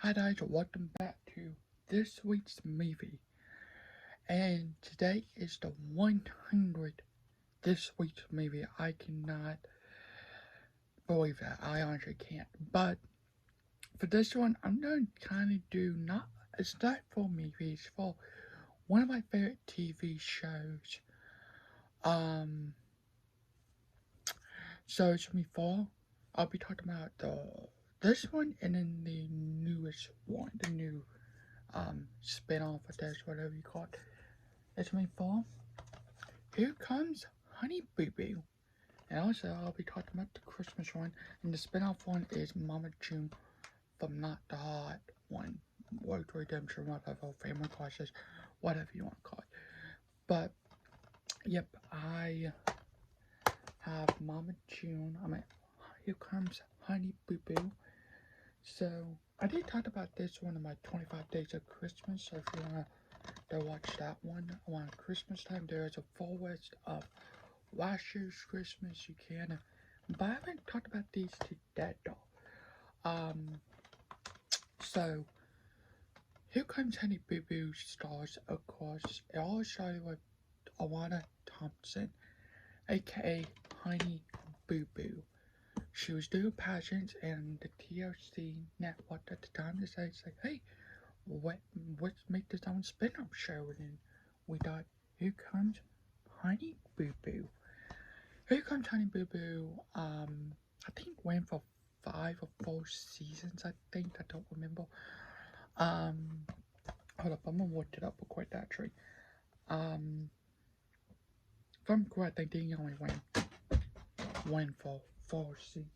Hi guys, welcome back to this week's movie. And today is the 100th this week's movie. I cannot believe that. I honestly can't. But for this one, I'm going to kind of do it's not for movies, for one of my favorite TV shows. Um, so it's me for. I'll be talking about this one and then the newest one, the new spin-off of this, whatever you call it. It's me for. Here comes Honey Boo Boo. And also, I'll be talking about the Christmas one. And the spin-off one is Mama June from Not the Hot One. Road to Redemption, whatever, Family Crisis, whatever you want to call it. But, yep, I have Mama June. Here comes Honey Boo Boo. So, I did talk about this one in my 25 Days of Christmas. So, if you want to watch that one around Christmas time, there is a full list of last year's Christmas. You can, but I haven't talked about these today though. So here comes Honey Boo Boo stars, of course. It all started with Alana Thompson, aka Honey Boo Boo. She was doing pageants, and the TLC network at the time decided, like, hey, let's make this own spin-off show. And we thought, here comes Honey Boo Boo. Here comes Honey Boo Boo. I think went for 5 or 4 seasons. I don't remember. Hold up, I'm gonna look it up real quick. Actually, if I'm correct, I think he only went for 4 seasons.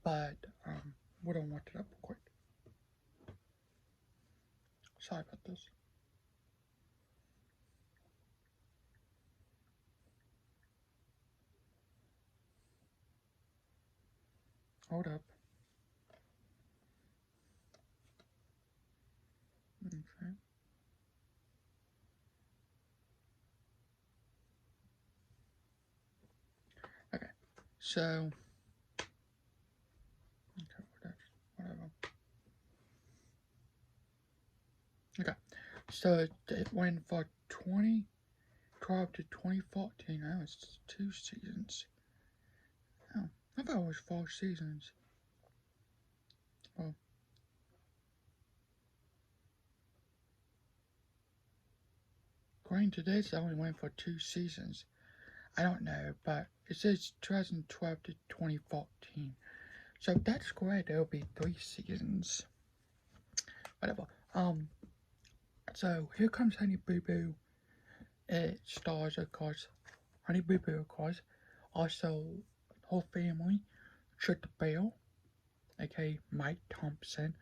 But we're gonna look it up real quick. Sorry about this. Hold up. Okay. Okay. So. Okay. Whatever. Okay. So it went for 2012 to 2014. That was 2 seasons. Oh, I thought it was 4 seasons. Well, according to this, it only went for 2 seasons. I don't know, but it says 2012 to 2014. So if that's correct, it'll be 3 seasons. Whatever. So here comes Honey Boo Boo. It stars, of course, Honey Boo Boo, of course. Also, whole family, Trip the Bell, aka Mike Thompson,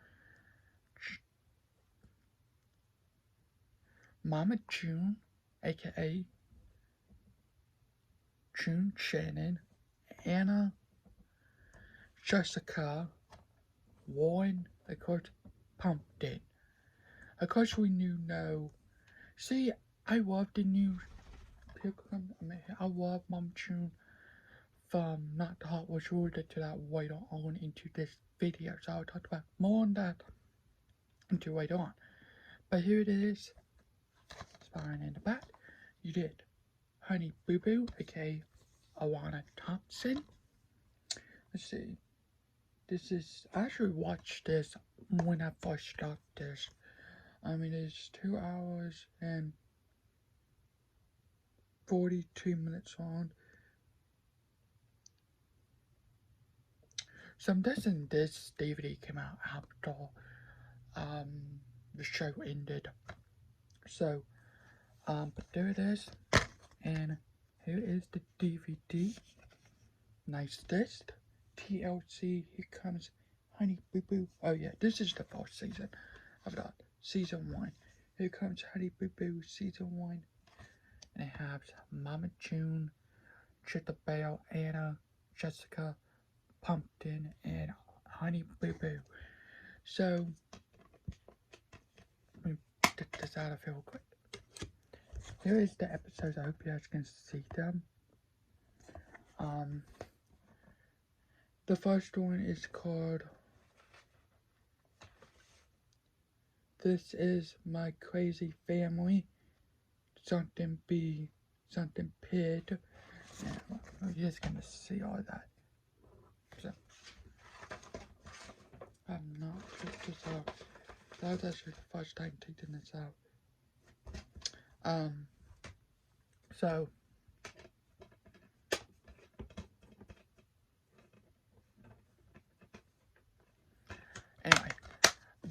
Mama June, aka June Shannon, Anna, Jessica, Warren, of course, Pumpkin. Of course, we knew no. See, I love the new Pilgrim. I love Mom June from Not the Hot, which we'll get to that later on into this video. So I'll talk about more on that into later on. But here it is. Spine in the back. You did Honey Boo Boo, aka Alana Thompson. Let's see. I actually watched this when I first started this. It's 2 hours and 42 minutes long. So I'm guessing this DVD came out after the show ended. So, but there it is. And here is the DVD. Nice disc. TLC, here comes Honey Boo Boo. Oh yeah, this is the first season of that. Season 1. Here comes Honey Boo Boo, Season 1. And it has Mama June, Chip the Bell, Anna, Jessica, Pumpkin, and Honey Boo Boo. So, let me get this out of here real quick. Here is the episodes. I hope you guys can see them. The first one is called This is my crazy family. Something B, something pig. And you're just gonna see all that. So, I'm not just this out. That was actually the first time taking this out. So anyway,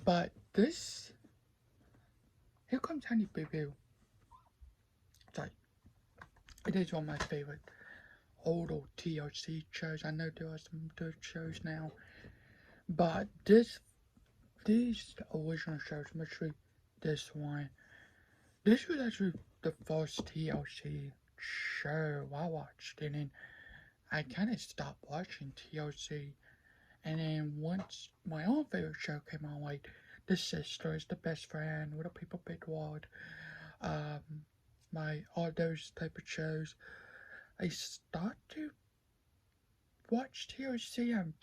but this Here Comes Honey Boo Boo. Sorry, it is one of my favorite old TLC shows. I know there are some good shows now, but these original shows, especially this one, this was actually the first TLC show I watched, and then I kind of stopped watching TLC. And then once my own favorite show came on, like The Sisters, The Best Friend, Little People Big World, all those type of shows, I start to watch TLC.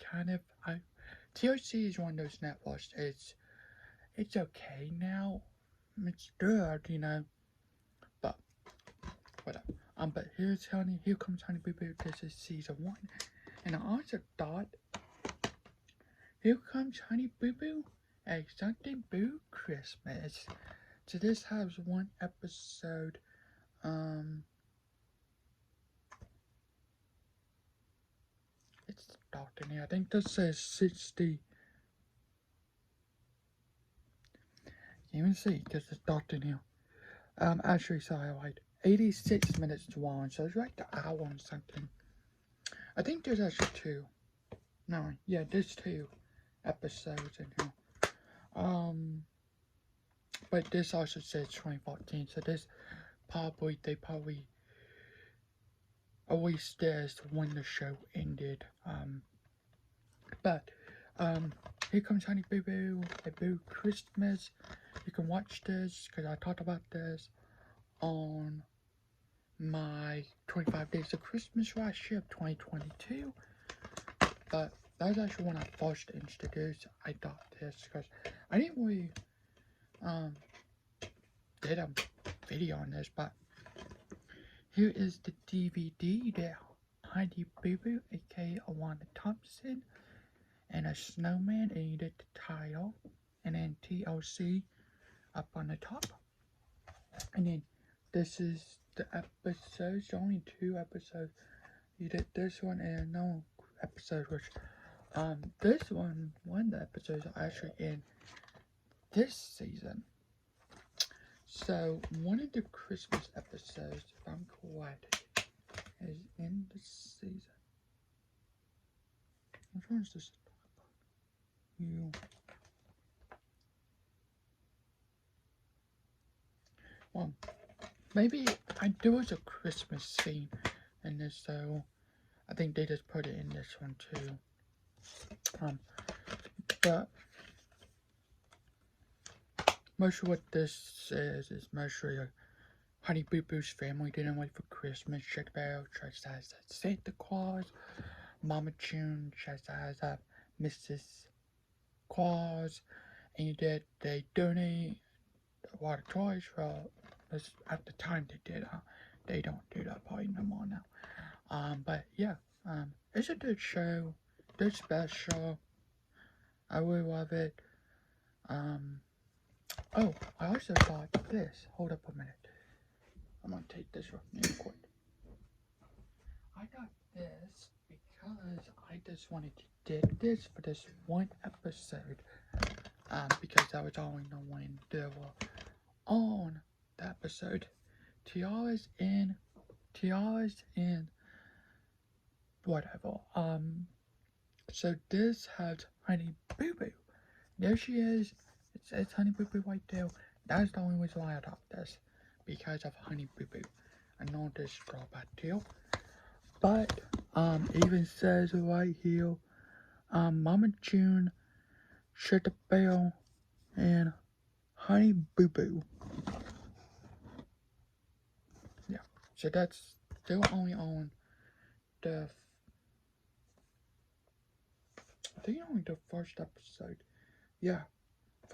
TLC is one of those networks. It's okay now. It's good, but whatever. But Here Comes Honey Boo Boo. This is season 1, and I also thought Here Comes Honey Boo Boo, a Something Boo Christmas. So this has one episode. It's starting here. I think this says 60. Can't even see because it's starting here. Actually, sorry, like 86 minutes long, so it's like the hour and something. I think there's actually 2. No, yeah, there's 2 episodes in here. But this also says 2014, so they probably always this when the show ended. But Here Comes Honey Boo Boo, a Boo Christmas. You can watch this because I talked about this on my 25 Days of Christmas last year of 2022. But that was actually when I first introduced. I thought this because I didn't really did a video on this, but here is the DVD that Honey Boo Boo, aka Alana Thompson, and a snowman, and you did the title, and then TLC up on the top. And then this is the episodes, only 2 episodes. You did this one and no episode, which this one of the episodes are actually in this season. So one of the Christmas episodes, if I'm correct, is in this season. Which one is this? Well, maybe there was a Christmas scene in this, so I think they just put it in this one too. But most of what this is mostly Honey Boo Boo's family didn't wait for Christmas. Check it out. Tries to as Santa Claus. Mama June tries to as Mrs. Claus, and they donate a lot of toys for. At the time they did. They don't do that probably no more now. But yeah, it's a good show. Good special. I really love it. Oh, I also thought this. Hold up a minute. I'm gonna take this real quick. I got this because I just wanted to dig this for this one episode. Because I was only knowing they were on the episode. Tiara's in whatever. So this has Honey Boo Boo. There she is. It says Honey Boo Boo right there. That's the only reason why I got this. Because of Honey Boo Boo. I know this drawback too. But it even says right here, Mama June, Sugar Bell, and Honey Boo Boo. Yeah. So they're only on the first episode. Yeah.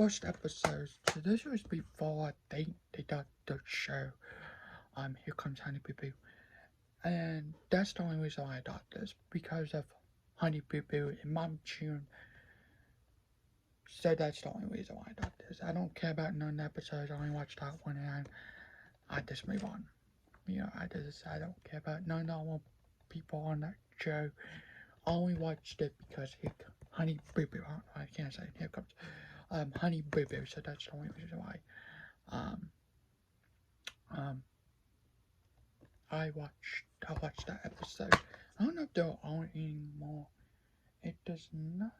first episode. So this was before I think they got the show. Here Comes Honey Boo Boo, and that's the only reason why I got this, because of Honey Boo Boo and Mom June. So that's the only reason why I got this. I don't care about none episodes. I only watched that one and I just move on. I don't care about none of people on that show. I only watched it because Honey Boo Boo. I can't say it. Here comes Honey Boo Boo. So that's the only reason why. Um, um, I watched that episode. I don't know if they're on anymore. It does not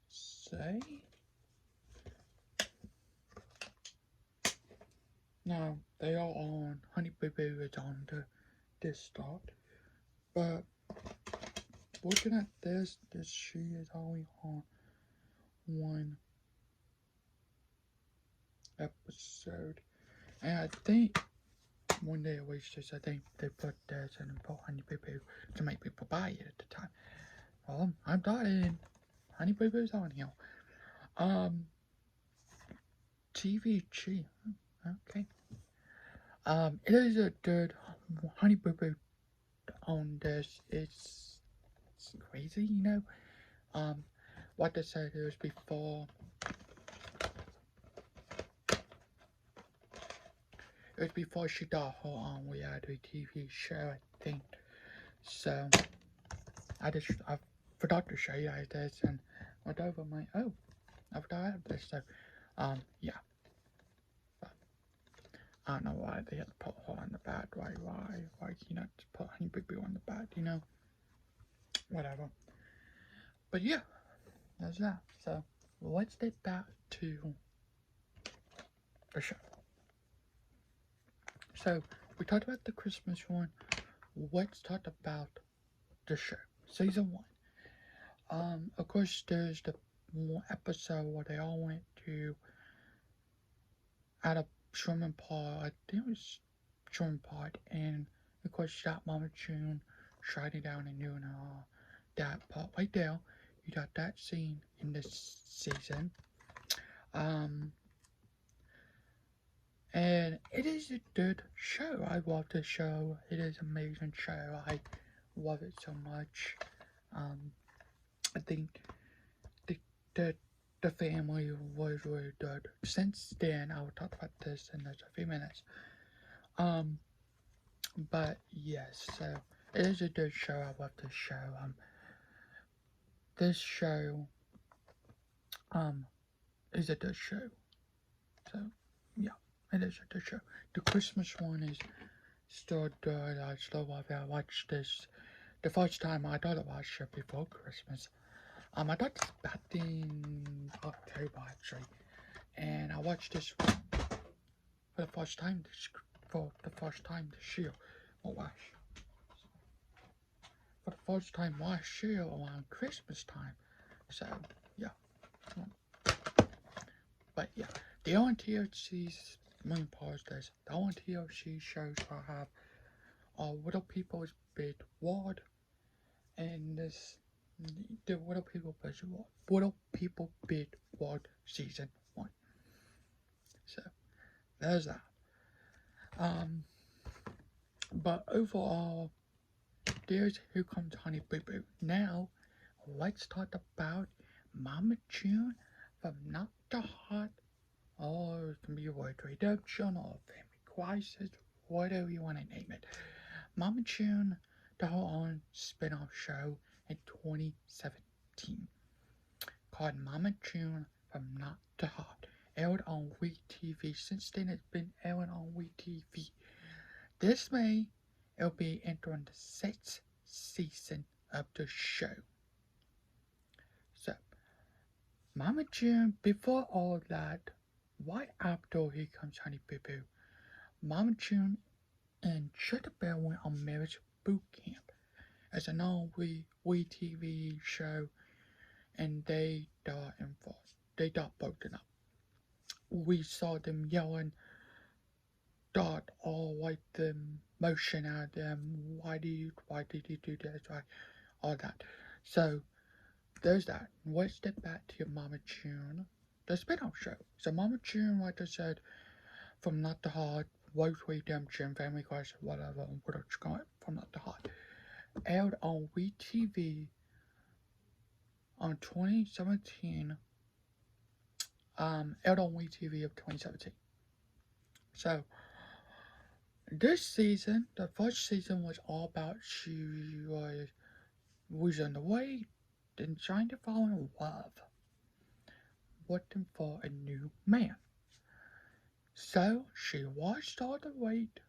say. No, they are on. Honey Boo Boo is on this start. But looking at this she is only on one episode. And I think when they released this, I think they put this and put Honey Boo Boo to make people buy it at the time. Well, I'm not in. Honey Boo Boo's on here. TVG. Okay. It is a good Honey Boo Boo on this. It's crazy, What they said it was before. It was before she got her own reality TV show, I think. So I forgot to show you guys this and went over my I forgot I have this. So yeah. But I don't know why they had to put her on the bed. Why to put Honey Boo Boo on the bed, Whatever. But yeah, that's that. So let's get back to the show. So we talked about the Christmas one. Let's talk about the show, season 1. Of course, there's the one episode where they all went to at a swimming pool. I think it was swimming pool, and of course, that Mama June sliding down and doing that part right there. You got that scene in this season. And it is a good show. I love the show. It is an amazing show. I love it so much. I think the family was really good. Since then, I will talk about this in just a few minutes. But yes, so it is a good show. I love this show. This show, is a good show. So yeah, it is a good show. The Christmas one is still good. I still love it. I watched this the first time. I thought I watched it before Christmas. I thought this back in October actually, and I watched this for the first time this year. Oh gosh. For the first time last year around Christmas time. So yeah. But yeah, the only TLC's main part is the only TLC shows I have are Little People's Big World and the Little People Big World season 1. So there's that. But overall, there's Here Comes Honey Boo Boo. Now, let's talk about Mama June from Not the Hot, or it can be World Redemption, or Family Crisis, whatever you want to name it. Mama June, the whole own spin-off show in 2017 called Mama June from Not the Hot, aired on WeTV. Since then, it's been airing on WeTV. This May, it'll be entering the 6th season of the show. So, Mama June, before all that, right after Here Comes Honey Boo Boo, Mama June and Sugar Bear went on marriage boot camp as an all WeTV show, and they got involved. They got broken up. We saw them yelling, got all like the motion out of them. Why did you do this? All that. So there's that. Let's get back to Mama June. the spin-off show. So Mama June, like I said, from Not the Hot, Woke Redemption, Family Crisis, whatever, what it's called, from Not the Hot, aired on WeTV on 2017, aired on WeTV of 2017. So, this season, the first season was all about she was losing the weight and trying to fall in love, looking for a new man. So, she lost all the weight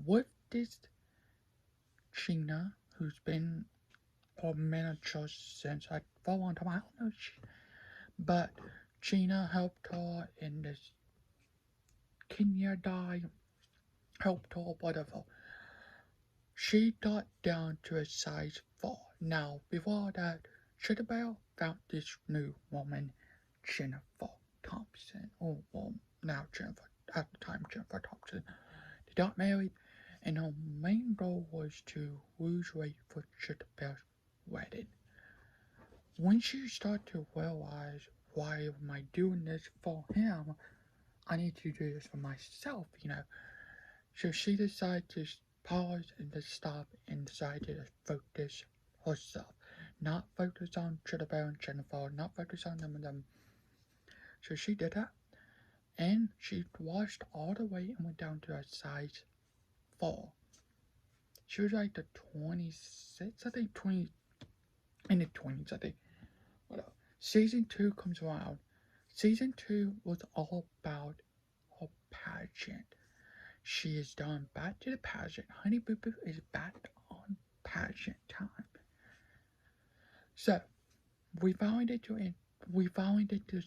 with this Gina, who's been a manager since for a long time. I don't know, but Gina helped her in this Kenya die, helped her, whatever. She got down to a size 4. Now, before that, Chittabelle found this new woman, Jennifer Thompson, or well, now Jennifer, at the time Jennifer Thompson. They got married, and her main goal was to lose weight for Chittabelle's wedding. When she started to realize, why am I doing this for him? I need to do this for myself, So she decided to pause and to stop and decided to focus herself. Not focus on Chittabelle and Jennifer, not focus on them. So she did that. And she lost all the weight and went down to a size 4. She was like the 26, I think, 20, in the 20s, I think. Whatever. Season 2 comes around. Season 2 was all about her pageant. She is done back to the pageant. Honey Boo Boo is back on pageant time. So, we finally get to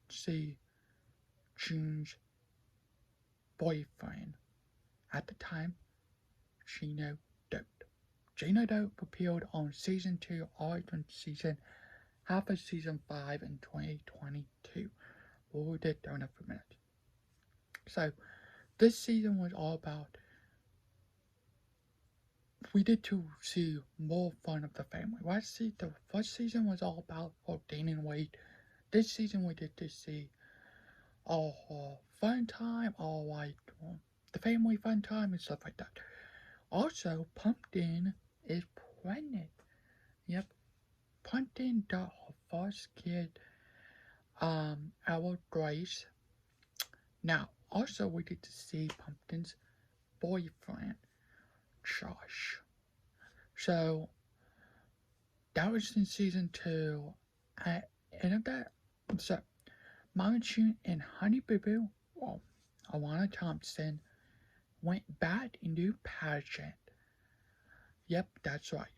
see June's boyfriend. At the time, Gino Dope. Gino Dope appeared on season 2, Origin season, half of season 5 in 2022. We'll get down for a minute. So, this season was all about, we did to see more fun of the family. The first season was all about gaining weight. This season we get to see all fun time, all like the family fun time and stuff like that. Also, Pumpkin is pregnant. Yep, Pumpkin got her first kid, our Grace. Now, also we get to see Pumpkin's boyfriend, Josh. So, that was in season 2. At the end of that, so, Mama June and Honey Boo Boo, well, Alana Thompson, went back into pageant. Yep, that's right.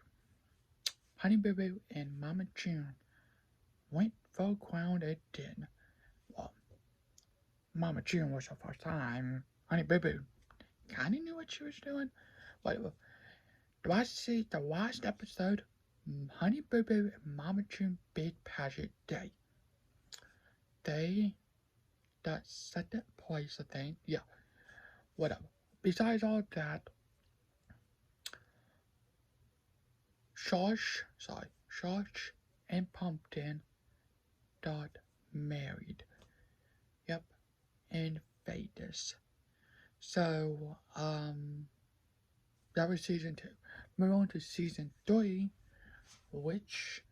Honey Boo Boo and Mama June went for crown again. Well, Mama June was the first time. Honey Boo Boo kinda knew what she was doing. Whatever. The last episode, Honey Boo Boo and Mama June big pageant day. They got second place, I think. Yeah, whatever. Besides all that, Josh and Pumpkin got married. Yep, in Vegas. So, that was season 2. Move on to season 3, which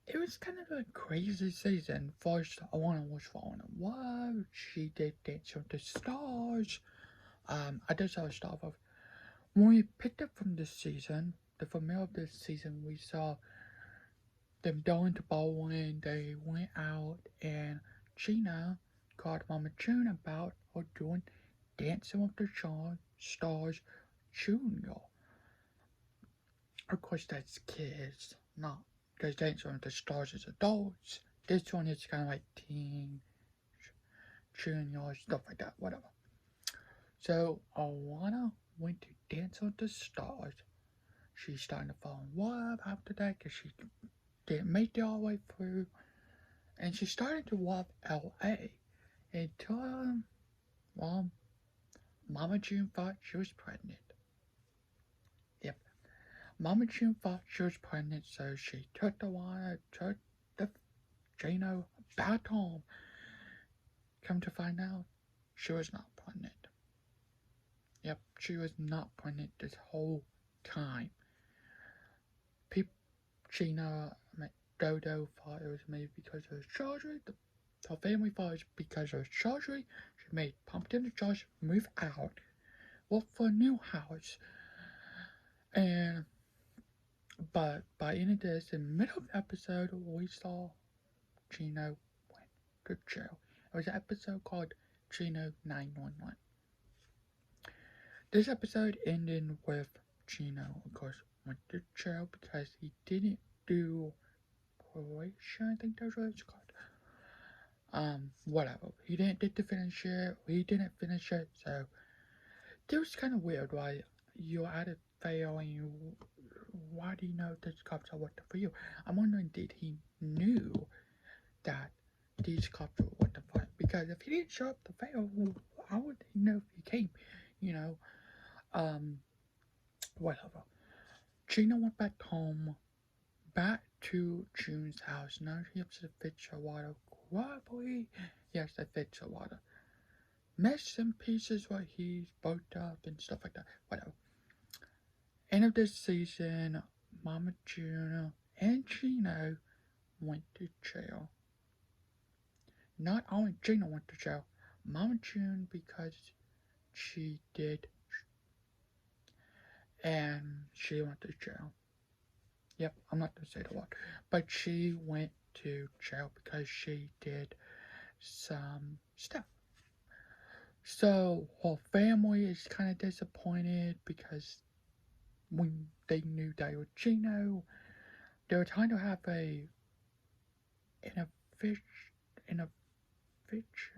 it was kind of a crazy season. First, Alana was falling in love. She did Dance with the Stars. I just saw stuff of when we picked up from this season, the premiere of this season, we saw them going to bowling. They went out, and Gina called Mama June about her doing Dancing with the Stars Junior. Of course, that's kids, not because Dancing with the Stars is adults. This one is kind of like teen, junior, stuff like that, whatever. So, Alana went to Dance with the Stars. She's starting to fall in love after that because she didn't make it all the way through. And she started to love LA until, well, Mama June thought she was pregnant. Yep. Mama June thought she was pregnant, so she took the Gino about Tom. Come to find out, she was not pregnant. Yep, she was not pregnant this whole time. Gina, Dodo thought it was maybe because of surgery. Her family thought it was because of surgery. She made Pumpkin and Josh move out, look for a new house. And but by the end of this, in the middle of the episode, we saw Gino went to jail. It was an episode called Gino 911. This episode ended with Gino, of course, went to jail because he didn't do probation. I think that's what it's called. Whatever. He didn't get to finish it. He didn't finish it, so it was kind of weird. Why you had it fail and you? Why do you know this cops are working for you? I'm wondering, did he knew that these cops were working for him? Because if he didn't show up to fail, how would he know if he came? You know, whatever. Gina went back home, back to June's house. Now she has to fix her water. Probably, yes, I fix her water. Mess some pieces where he's booked up and stuff like that. Whatever. End of this season, Mama June and Gino went to jail. Not only Gino went to jail, Mama June because she did, and she went to jail. Yep, I'm not gonna say the word, but she went to jail because she did some stuff. So her family is kind of disappointed because when they knew they were Gino, they were trying to have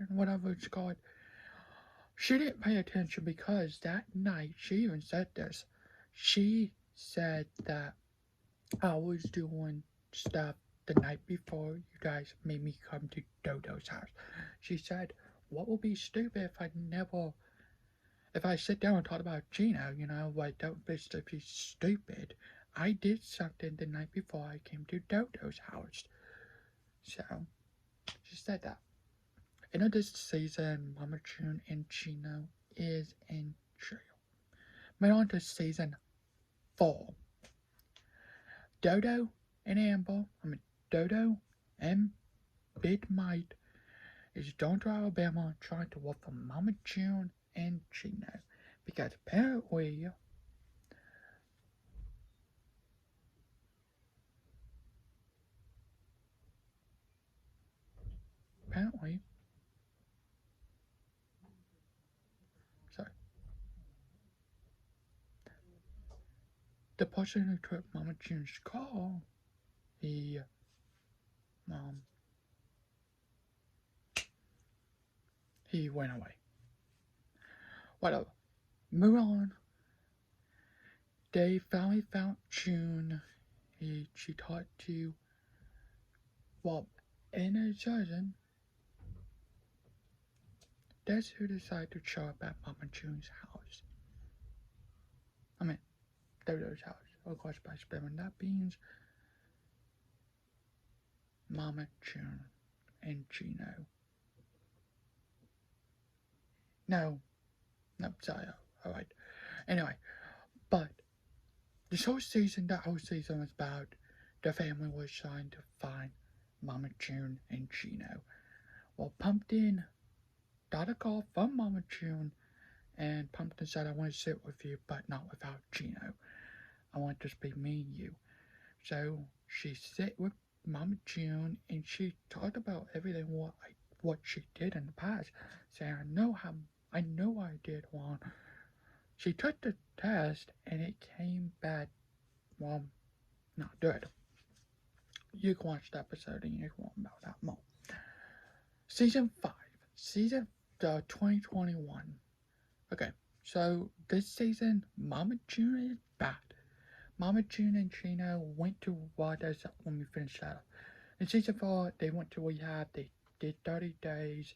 whatever it's called. She didn't pay attention because that night she even said this. She said that I was doing stuff the night before you guys made me come to Dodo's house. She said, what would be stupid if I sit down and talk about Gino, like don't be stupid. I did something the night before I came to Dodo's house. So, she said that. End of this season, Mama June and Gino is in jail. Moving on to season 4. Dodo and Big Mike is going to Alabama trying to work for Mama June and Gino. Because apparently the person who took Mama June's call, he went away. Whatever. Move on. They finally found June. She talked to Bob and his cousin. That's who decided to show up at Mama June's house. Dodo's house. Of course, by spilling that beans. Mama June and Gino. No, sorry. Alright. Anyway, but this whole season was about the family was trying to find Mama June and Gino. Well, Pumpkin got a call from Mama June, and Pumpkin said, I want to sit with you, but not without Gino. I want to just be me and you. So she sat with Mama June, and she talked about everything what she did in the past, saying, I know I did wrong. She took the test, and it came back, well, not good. You can watch the episode, and you can learn about that more. Season 5. Season 2021. Okay, so this season, Mama June is back. Mama June and Gino went to Waters when we finished that up. In season 4, they went to rehab. They did 30 days.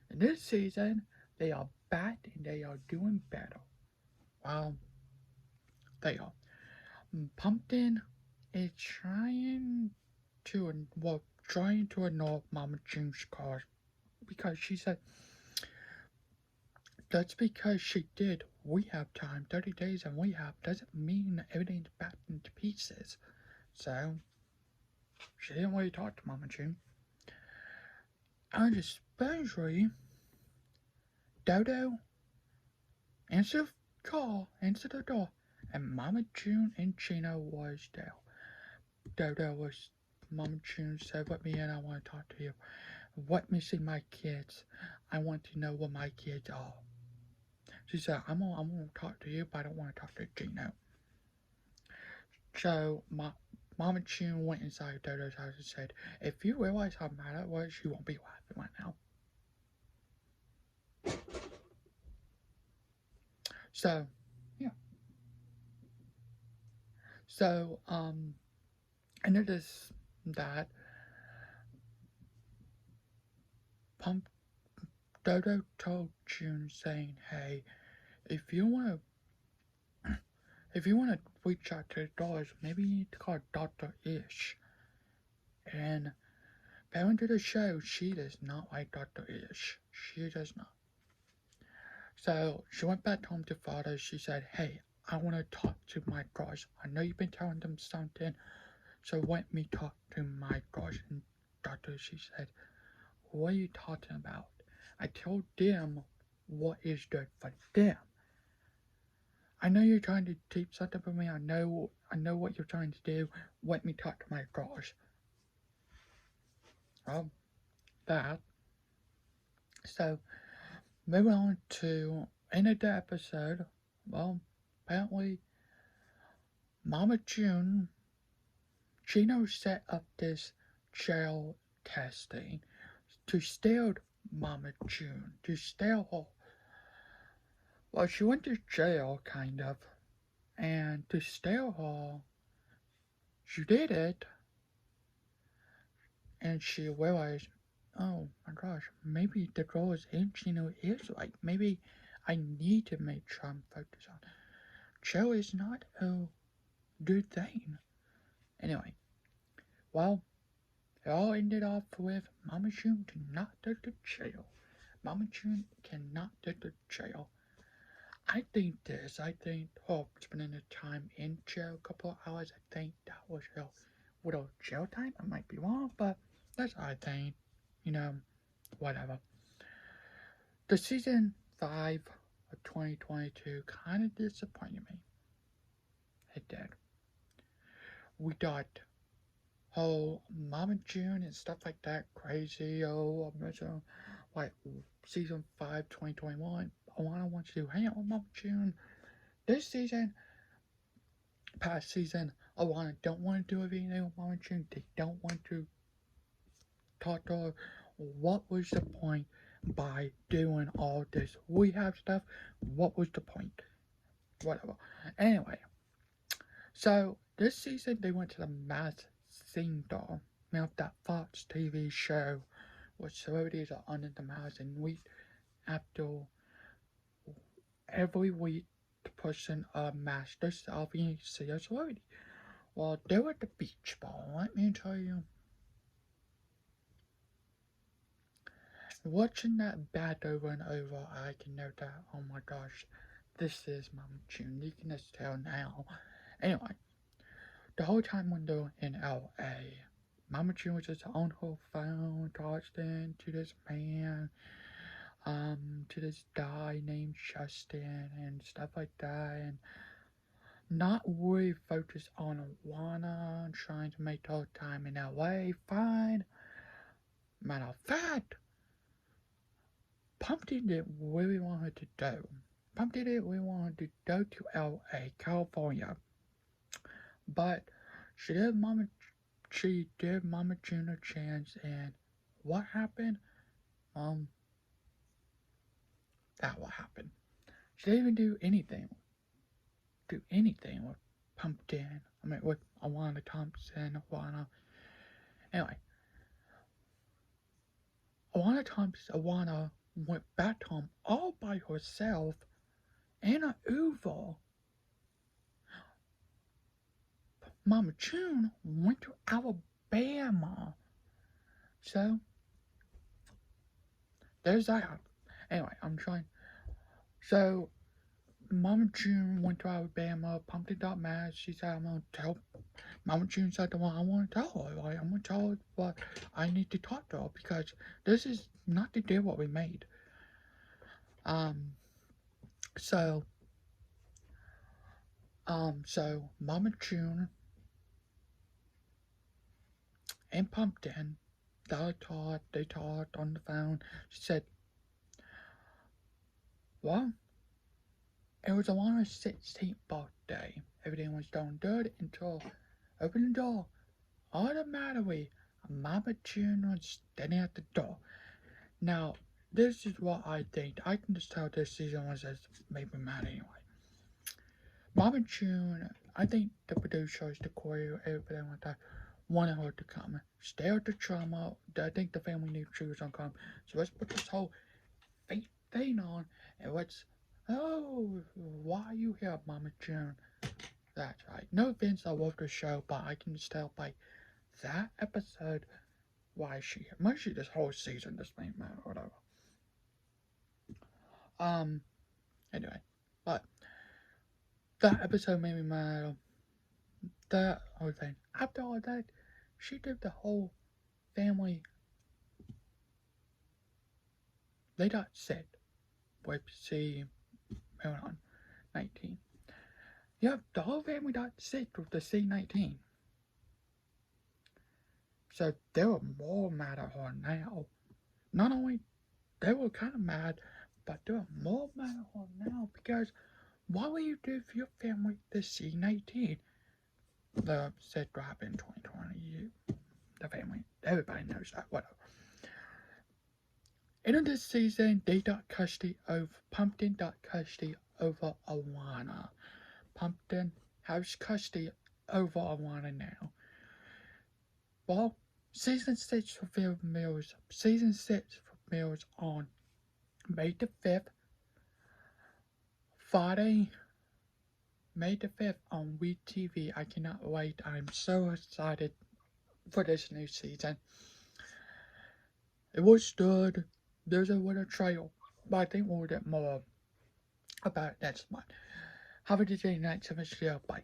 In this season, they are back and they are doing better. Well, they are. Pumpkin is trying to, trying to ignore Mama June's calls because she said that's because she did. We have time, 30 days, and we have doesn't mean everything's back into pieces. So she didn't really talk to Mama June. And especially Dodo answered the door, and Mama June and Gina was there. Dodo was Mama June said, "Let me in. I want to talk to you. Let me see my kids. I want to know what my kids are." She said, I'm gonna talk to you, but I don't want to talk to Gino. So Mama June went inside Dodo's house and said, "If you realize how mad I was, you won't be laughing right now." So, yeah. So, and it is that Dodo told June saying, "Hey, if you wanna reach out to the dollars, maybe you need to call Dr. Ish." And going to the show, she does not like Dr. Ish. She does not. So she went back home to father. She said, "Hey, I want to talk to my girls. I know you've been telling them something, so let me talk to my girls." And Doctor, she said, "What are you talking about? I told them what is good for them. I know you're trying to teach something for me. I know what you're trying to do. Let me talk to my girls." Well, that. So, moving on to end of the episode. Well, apparently, Mama June, Gino set up this jail testing to steal Mama June, to steal her. Well, she went to jail, kind of, and to steal her, she did it, and she realized, oh my gosh, maybe the girl is in Gino is right. Maybe I need to make sure I'm focused on. Jail is not a good thing. Anyway, well, it all ended off with Mama June cannot go to jail. Mama June cannot go to jail. I think spending the time in jail a couple of hours, I think that was her little jail time. I might be wrong, but that's what I think. You know, whatever. The season 5 of 2022 kind of disappointed me. It did. We got whole Mama June and stuff like that crazy. Oh, I'm missing like season 5, 2021. Alana wants to hang out with Mama June. This season, past season, Alana don't want to do a video with Mama June. They don't want to talk to her. What was the point by doing all this rehab stuff? What was the point? Whatever. Anyway, so this season they went to the Masked Singer. Now that Fox TV show where celebrities are under the mask and week after every week the person masks themselves and you see a celebrity. Well, they were at the beach ball, let me tell you. Watching that back over and over, I can know that, oh my gosh, this is Mama June. You can just tell now. Anyway, the whole time when they were in LA, Mama June was just on her phone talking to this man, to this guy named Justin and stuff like that, and not really focused on Alana, trying to make her time in LA fine. Matter of fact, Pumpkin didn't really want her to do. Pumpkin didn't really want her to go to LA, California. But she gave Mama June a chance, and what happened? That what happened. She didn't even do anything with Pumpkin. I mean, with Alana Thompson, Anyway, Alana went back home all by herself in an Uber. Mama June went to Alabama So, there's that. Anyway, I'm trying. So, Mama June went to Alabama. Pumpkin got mad. She said, I'm going to tell. Mama June said, well, I want to tell her. Like, I'm going to tell her what I need to talk to her because this is not the deal what we made. Um, so, so Mama June and Pumpkin, they talked on the phone. She said, well, it was Alana's 16th birthday. Everything was done good until open the door. Automatically, Mama June was standing at the door. Now, this is what I think. I can just tell this season was just made me mad anyway. Mama June, I think the producers, the choreo, everything like that, wanted her to come. Stay out the drama. I think the family knew she was gonna come. So let's put this whole fake thing on and let's. Oh, why are you here, Mama June? That's right. No offense, I love the show, but I can just tell by that episode why is she here. Mostly this whole season, this main man, whatever. Anyway, but that episode made me mad. That whole thing. After all that, she did the whole family. They got sick with C-19. Yeah, the whole family got sick with the C-19. So they were more mad at her now. Not only they were kind of mad, but they were more mad at her now because why would you give your family the C-19? The said drop in 2020. The family, everybody knows that. Whatever. In this season, they got custody of Pumpkin got custody over Alana. Pumpkin has custody over Alana now. Well, season 6 premieres on May the 5th. Friday, May the 5th on WeTV. I cannot wait. I'm so excited for this new season. It was good. There's a little trail, but I think we'll get more about it next month. Have a good day, night, so much. Bye.